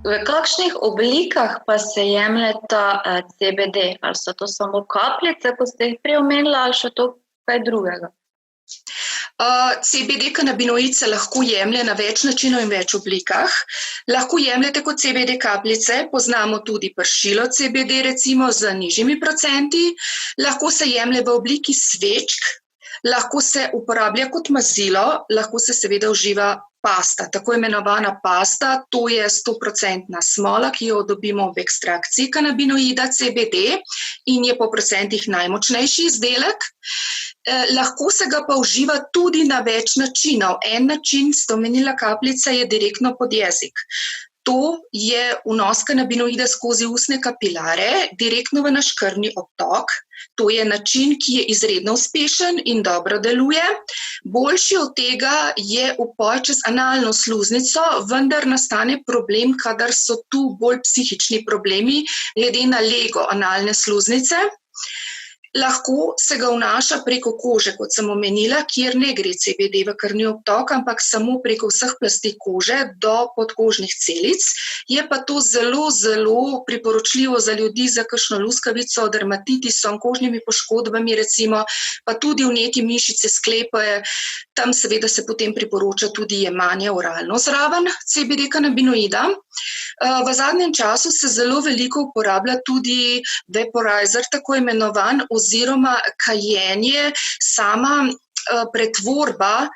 V kakšnih oblikah pa se jemlje ta CBD? Ali so to samo kapljice, ko ste jih prej omenila, ali še to kaj drugega? CBD kanabinoid se lahko jemlje na več načinov in več oblikah. Lahko jemljete kot CBD kapljice, poznamo tudi pršilo CBD recimo z nižjimi procenti. Lahko se jemlje v obliki svečk, lahko se uporablja kot mazilo, lahko se seveda uživa pasta, tako imenovana pasta, to je 100% smola, ki jo dobimo v ekstrakciji kanabinoida CBD in je po procentih najmočnejši izdelek. Lahko se ga pa uživa tudi na več načinov. En način, ste omenila kapljica, je direktno pod jezik. To je vnos kanabinoida skozi ustne kapilare, direktno v naš krvni obtok. To je način, ki je izredno uspešen in dobro deluje. Boljši od tega je upoj čez analno sluznico, vendar nastane problem, kadar so tu bolj psihični problemi, glede na lego analne sluznice. Lahko se ga vnaša preko kože, kot sem omenila, kjer ne gre CBD v krvni obtok, ampak samo preko vseh plasti kože do podkožnih celic. Je pa to zelo, zelo priporočljivo za ljudi z kakšno luskavico, dermatitisom, kožnimi poškodbami recimo, pa tudi vnetji mišice, sklepe. Tam seveda se potem priporoča tudi jemanje oralno zraven CBD kanabinoida. V zadnjem času se zelo veliko uporablja tudi vaporizer, tako imenovan, oziroma kajenje, sama pretvorba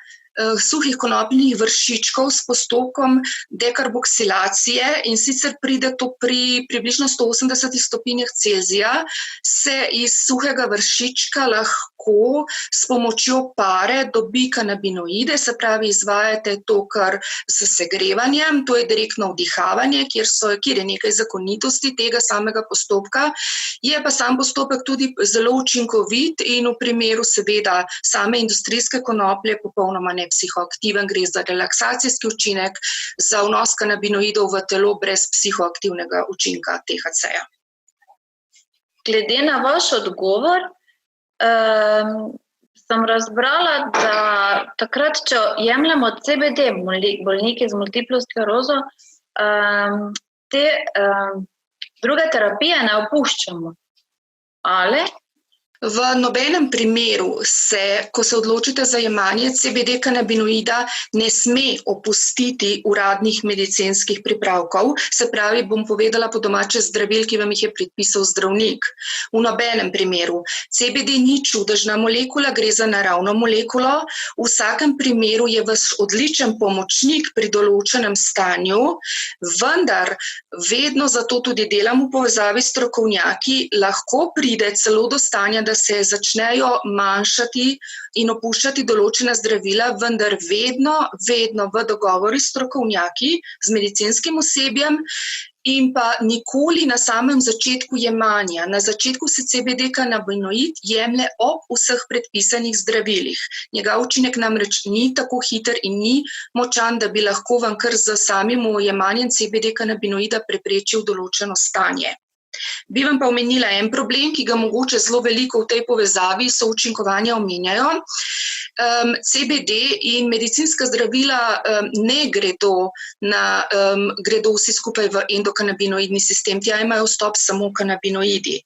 suhih konopljinih vršičkov s postopkom dekarboksilacije, in sicer pride to pri približno 180 stopinjah Celzija, se iz suhega vršička lahko s pomočjo pare dobi kanabinoide, se pravi, izvajate to kar s segrevanjem, to je direktno vdihavanje, kjer je nekaj zakonitosti tega samega postopka. Je pa sam postopek tudi zelo učinkovit in v primeru seveda same industrijske konoplje popolnoma nepsihoaktiven, gre za relaksacijski učinek, za vnos kanabinoidov v telo brez psihoaktivnega učinka THC-ja. Glede na vaš odgovor, sem razbrala, da takrat, če jemljemo CBD, bolniki z multiplo sklerozo, te druge terapije ne opuščamo. Ali? V nobenem primeru ko se odločite za jemanje CBD kanabinoida, ne sme opustiti uradnih medicinskih pripravkov, se pravi, bom povedala po domače, zdravil, ki vam jih je predpisal zdravnik. V nobenem primeru. CBD ni čudežna molekula, gre za naravno molekulo, v vsakem primeru je vaš odličen pomočnik pri določenem stanju, vendar vedno zato tudi delam v povezavi s strokovnjaki, lahko pride celo do stanja, da se začnejo manjšati in opuščati določena zdravila, vendar vedno v dogovori s strokovnjaki, z medicinskim osebjem in pa nikoli na samem začetku jemanja. Na začetku se CBD kanabinoid jemlje ob vseh predpisanih zdravilih. Njegov učinek namreč ni tako hiter in ni močan, da bi lahko vam kar z samim jemanjem CBD kanabinoida preprečil določeno stanje. Bi vam pa omenila en problem, ki ga mogoče zelo veliko v tej povezavi součinkovanja omenjajo. CBD in medicinska zdravila ne gredo vsi skupaj v endokanabinoidni sistem, tja imajo vstop samo kanabinoidi.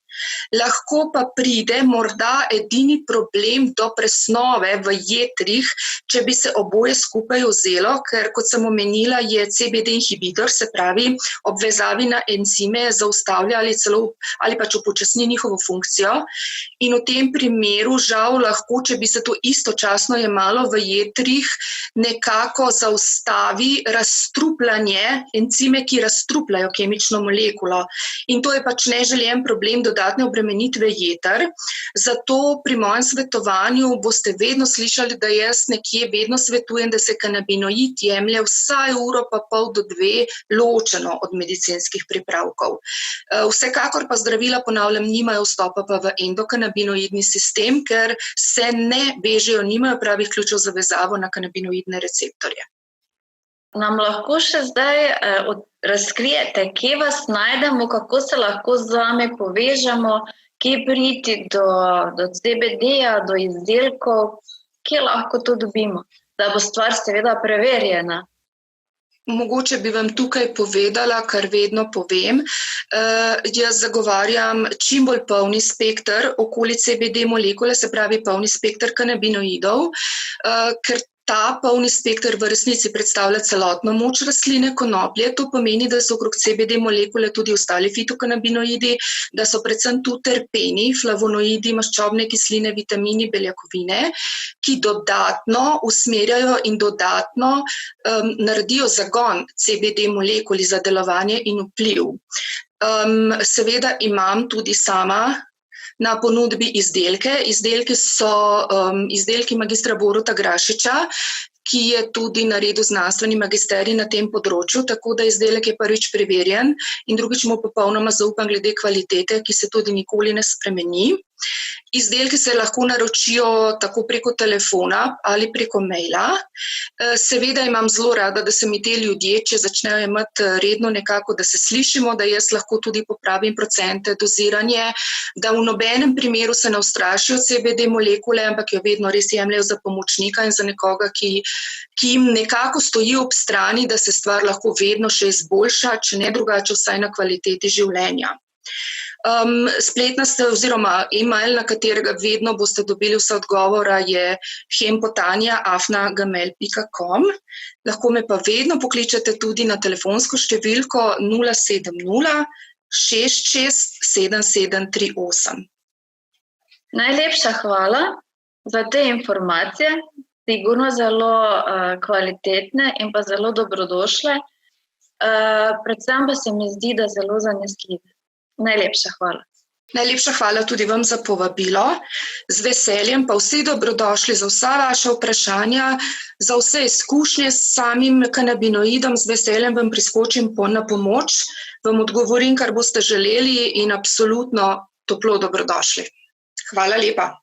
Lahko pa pride morda edini problem do presnove v jetrih, če bi se oboje skupaj vzelo, ker kot sem omenila, je CBD inhibitor, se pravi, obvezavi na encime zaustavlja ali pač upočasni njihovo funkcijo. In v tem primeru žal lahko, če bi se to istočasno jemalo v jetrih, nekako zaustavi razstrupljanje, encime, ki razstrupljajo kemično molekulo. In to je pač neželjen problem dodatne obremenitve jeter. Zato pri mojem svetovanju boste vedno slišali, da jaz nekje vedno svetujem, da se kanabinoid jemlje vsaj uro pa pol do 2 ločeno od medicinskih pripravkov. Vsekakor pa zdravila, ponavljam, nimajo vstopa pa v endokanabinoidni sistem, ker se ne vežejo, nimajo pravih ključev za vezavo na kanabinoidne receptorje. Nam lahko še zdaj razkrijete, kje vas najdemo, kako se lahko z vami povežemo, kje priti do CBD-ja, do izdelkov, kje lahko to dobimo, da bo stvar seveda preverjena. Mogoče bi vam tukaj povedala, kar vedno povem. Jaz zagovarjam čim bolj polni spekter okoli CBD molekule, se pravi polni spekter kanabinoidov, ker ta polni spekter v resnici predstavlja celotno moč rastline konoplje. To pomeni, da so okrog CBD molekule tudi ostali fitokanabinoidi, da so predvsem tu terpeni, flavonoidi, maščobne kisline, vitamini, beljakovine, ki dodatno usmerjajo in dodatno naredijo zagon CBD molekuli za delovanje in vpliv. Seveda imam tudi sama na ponudbi izdelke. Izdelki so izdelki magistra Boruta Grašiča, ki je tudi naredil znanstveni magisterij na tem področju, tako da izdelek je prvič preverjen in drugič mu popolnoma zaupam glede kvalitete, ki se tudi nikoli ne spremeni. Izdelki se lahko naročijo tako preko telefona ali preko maila. Seveda imam zelo rada, da se mi te ljudje, če začnejo imeti redno nekako, da se slišimo, da jaz lahko tudi popravim procente, doziranje, da v nobenem primeru se ne ustrašijo CBD molekule, ampak jo vedno res jemljajo za pomočnika in za nekoga, ki jim nekako stoji ob strani, da se stvar lahko vedno še izboljša, če ne drugače, vsaj na kvaliteti življenja. Spletna oziroma e-mail, na katerega vedno boste dobili vse odgovora, je hempotanja@gmail.com. Lahko me pa vedno pokličete tudi na telefonsko številko 070 66 7738. Najlepša hvala za te informacije, sigurno zelo kvalitetne in pa zelo dobrodošle. Predvsem pa se mi zdi, da zelo zanesljive. Najlepša hvala. Najlepša hvala tudi vam za povabilo. Z veseljem pa vsi dobrodošli za vsa vaša vprašanja, za vse izkušnje s samim kanabinoidom. Z veseljem vam priskočim na pomoč, vam odgovorim, kar boste želeli in absolutno toplo dobrodošli. Hvala lepa.